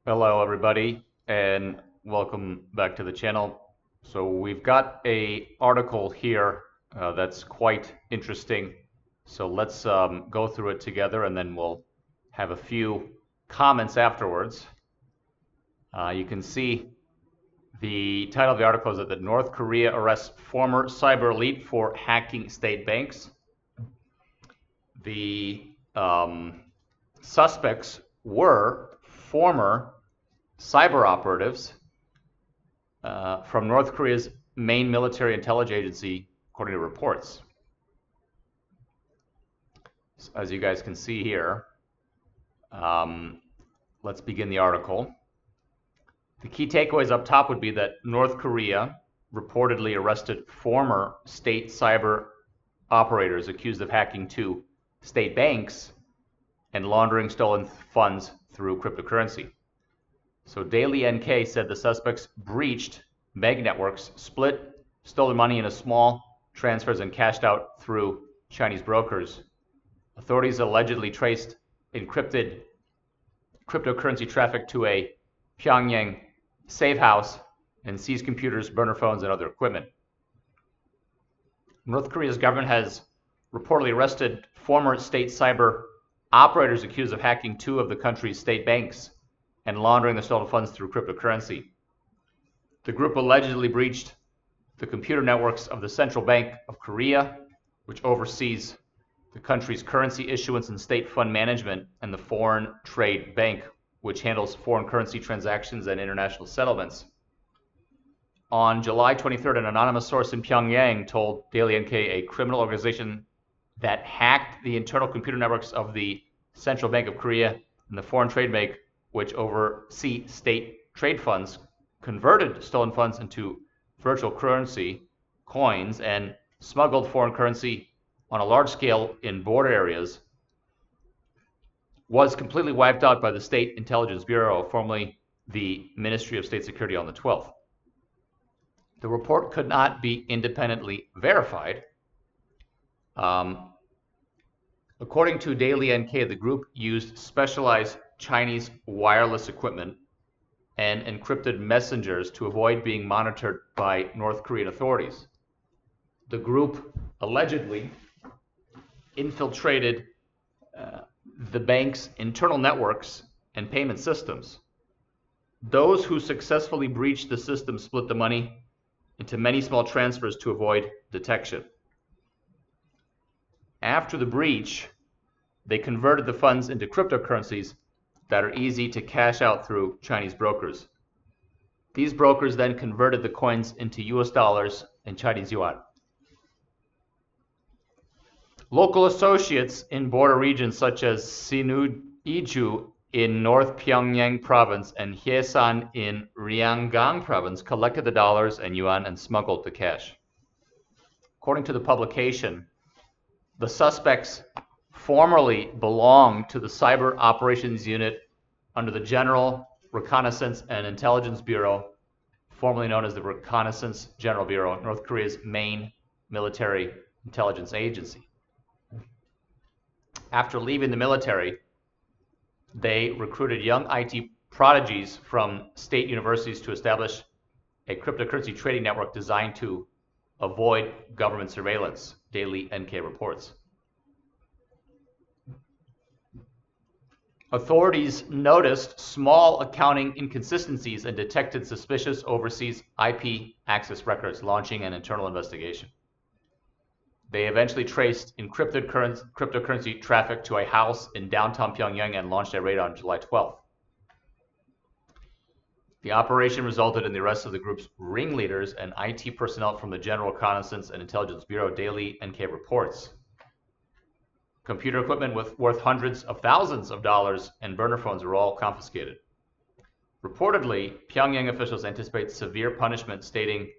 Hello everybody and welcome back to the channel. So we've got a article here that's quite interesting. So let's go through it together and then we'll have a few comments afterwards. You can see the title of the article is that North Korea arrests former cyber elite for hacking state banks. The suspects were former cyber operatives from North Korea's main military intelligence agency, according to reports. As you guys can see here, let's begin the article. The key takeaways up top would be that North Korea reportedly arrested former state cyber operators accused of hacking two state banks and laundering stolen funds through cryptocurrency. So Daily NK said the suspects breached Meg networks, split stolen money into small transfers, and cashed out through Chinese brokers. Authorities allegedly traced encrypted cryptocurrency traffic to a Pyongyang safe house and seized computers, burner phones, and other equipment. North Korea's government has reportedly arrested former state cyber operators accused of hacking two of the country's state banks and laundering the stolen funds through cryptocurrency. The group allegedly breached the computer networks of the Central Bank of Korea, which oversees the country's currency issuance and state fund management, and the Foreign Trade Bank, which handles foreign currency transactions and international settlements. On July 23rd, an anonymous source in Pyongyang told Daily NK a criminal organization that hacked the internal computer networks of the Central Bank of Korea and the Foreign Trade Bank, which oversee state trade funds, converted stolen funds into virtual currency, coins, and smuggled foreign currency on a large scale in border areas, was completely wiped out by the State Intelligence Bureau, formerly the Ministry of State Security, on the 12th. The report could not be independently verified. According to Daily NK, the group used specialized Chinese wireless equipment and encrypted messengers to avoid being monitored by North Korean authorities. The group allegedly infiltrated the bank's internal networks and payment systems. Those who successfully breached the system split the money into many small transfers to avoid detection. After the breach, they converted the funds into cryptocurrencies that are easy to cash out through Chinese brokers. These brokers then converted the coins into US dollars and Chinese yuan. Local associates in border regions such as Sinŭiju in North Pyongyang province and Hyesan in Ryanggang province collected the dollars and yuan and smuggled the cash. According to the publication, the suspects formerly belonged to the Cyber Operations Unit under the General Reconnaissance and Intelligence Bureau, formerly known as the Reconnaissance General Bureau, North Korea's main military intelligence agency. After leaving the military, they recruited young IT prodigies from state universities to establish a cryptocurrency trading network designed to avoid government surveillance, Daily NK reports. Authorities noticed small accounting inconsistencies and detected suspicious overseas IP access records, launching an internal investigation. They eventually traced encrypted cryptocurrency traffic to a house in downtown Pyongyang and launched a raid on July 12th. The operation resulted in the arrest of the group's ringleaders and IT personnel from the General Reconnaissance and Intelligence Bureau, Daily NK reports. Computer equipment worth hundreds of thousands of dollars and burner phones were all confiscated. Reportedly, Pyongyang officials anticipate severe punishment, stating,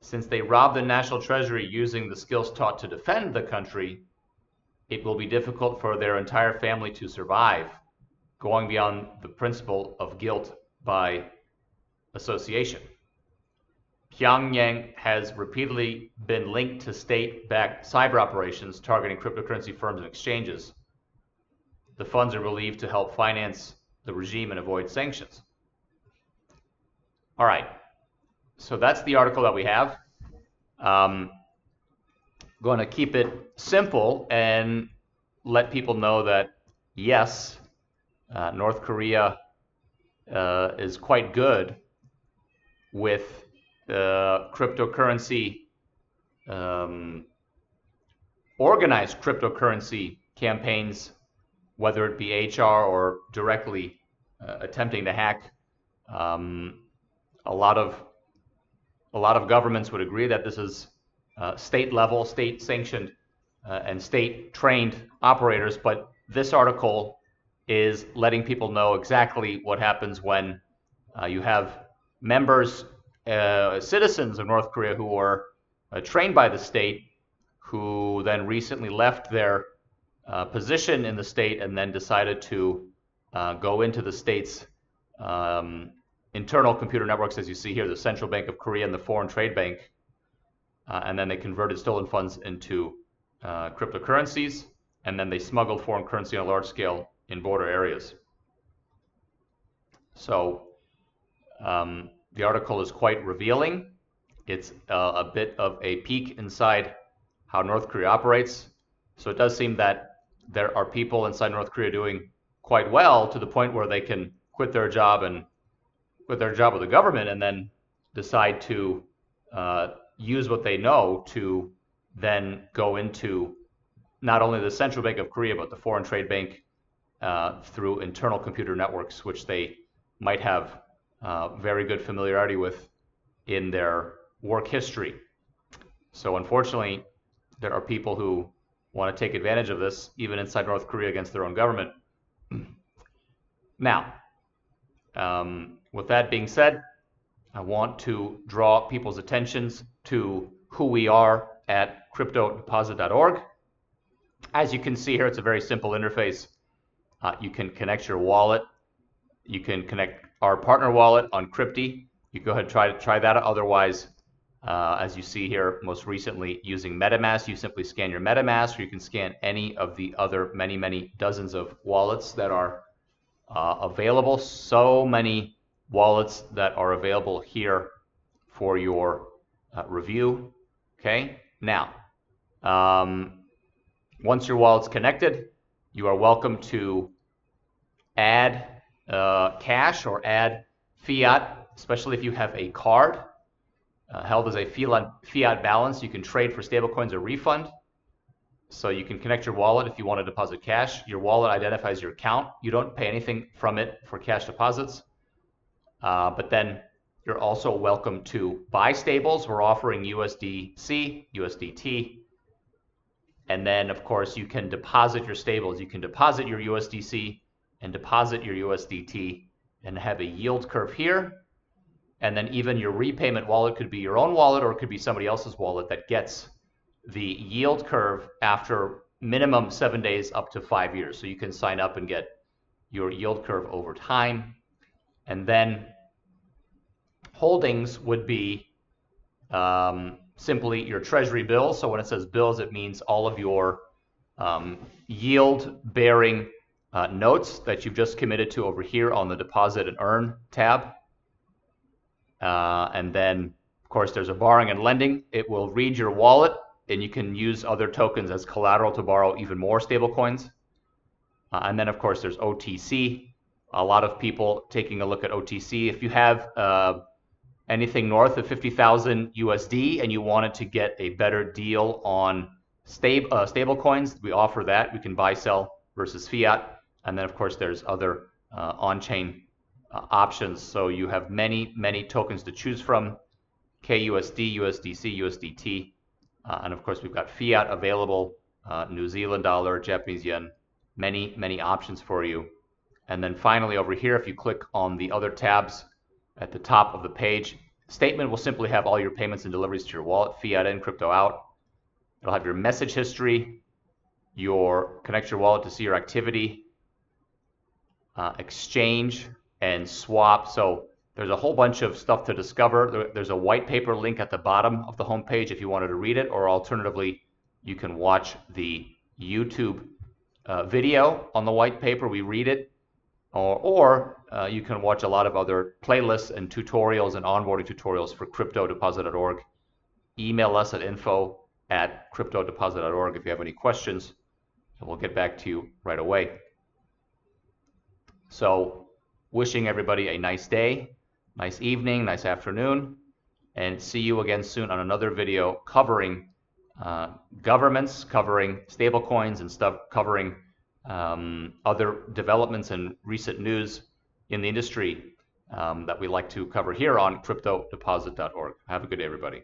since they robbed the national treasury using the skills taught to defend the country, it will be difficult for their entire family to survive, going beyond the principle of guilt by association. Pyongyang has repeatedly been linked to state-backed cyber operations targeting cryptocurrency firms and exchanges. The funds are believed to help finance the regime and avoid sanctions. All right. So that's the article that we have. Going to keep it simple and let people know that, yes, North Korea is quite good with cryptocurrency, organized cryptocurrency campaigns, whether it be HR or directly attempting to hack. A lot of governments would agree that this is state level, state sanctioned, and state trained operators, but this article is letting people know exactly what happens when you have members, citizens of North Korea who are trained by the state, who then recently left their position in the state and then decided to go into the state's internal computer networks, as you see here, the Central Bank of Korea and the Foreign Trade Bank, and then they converted stolen funds into cryptocurrencies, and then they smuggled foreign currency on a large scale in border areas. So the article is quite revealing. It's a bit of a peek inside how North Korea operates. So it does seem that there are people inside North Korea doing quite well, to the point where they can quit their job with the government and then decide to use what they know to then go into not only the Central Bank of Korea, but the Foreign Trade Bank through internal computer networks, which they might have very good familiarity with in their work history. So unfortunately, there are people who want to take advantage of this, even inside North Korea, against their own government. Now, with that being said, I want to draw people's attentions to who we are at cryptodeposit.org. As you can see here, it's a very simple interface. You can connect your wallet. You can connect our partner wallet on Crypty. You go ahead and try that. Otherwise, as you see here, most recently using MetaMask, you simply scan your MetaMask, or you can scan any of the other many dozens of wallets that are available. So many wallets that are available here for your review. Okay, now, once your wallet's connected, you are welcome to add cash or add fiat, especially if you have a card held as a fiat balance. You can trade for stablecoins or refund. So you can connect your wallet if you want to deposit cash. Your wallet identifies your account. You don't pay anything from it for cash deposits. But then you're also welcome to buy stables. We're offering USDC, USDT. And then, of course, you can deposit your stables. You can deposit your USDC and deposit your USDT and have a yield curve here. And then even your repayment wallet could be your own wallet, or it could be somebody else's wallet that gets the yield curve after minimum 7 days up to 5 years. So you can sign up and get your yield curve over time. And then holdings would be simply your treasury bills. So when it says bills, it means all of your yield-bearing notes that you've just committed to over here on the Deposit and Earn tab. And then, of course, there's a borrowing and lending. It will read your wallet, and you can use other tokens as collateral to borrow even more stablecoins. And then, of course, there's OTC. A lot of people taking a look at OTC. If you have anything north of 50,000 USD and you wanted to get a better deal on stable coins, we offer that. We can buy, sell versus fiat. And then, of course, there's other on-chain options. So you have many tokens to choose from: KUSD, USDC, USDT, and of course we've got fiat available, New Zealand dollar, Japanese yen, many options for you. And then finally over here, if you click on the other tabs at the top of the page, statement will simply have all your payments and deliveries to your wallet, fiat in, crypto out. It'll have your message history, connect your wallet to see your activity, exchange, and swap. So there's a whole bunch of stuff to discover. There's a white paper link at the bottom of the homepage if you wanted to read it, or alternatively, you can watch the YouTube video on the white paper. We read it, or you can watch a lot of other playlists and tutorials and onboarding tutorials for cryptodeposit.org. Email us at info@cryptodeposit.org if you have any questions, and we'll get back to you right away. So wishing everybody a nice day, nice evening, nice afternoon, and see you again soon on another video covering governments, covering stablecoins and stuff, covering other developments and recent news in the industry that we like to cover here on cryptodeposit.org. Have a good day, everybody.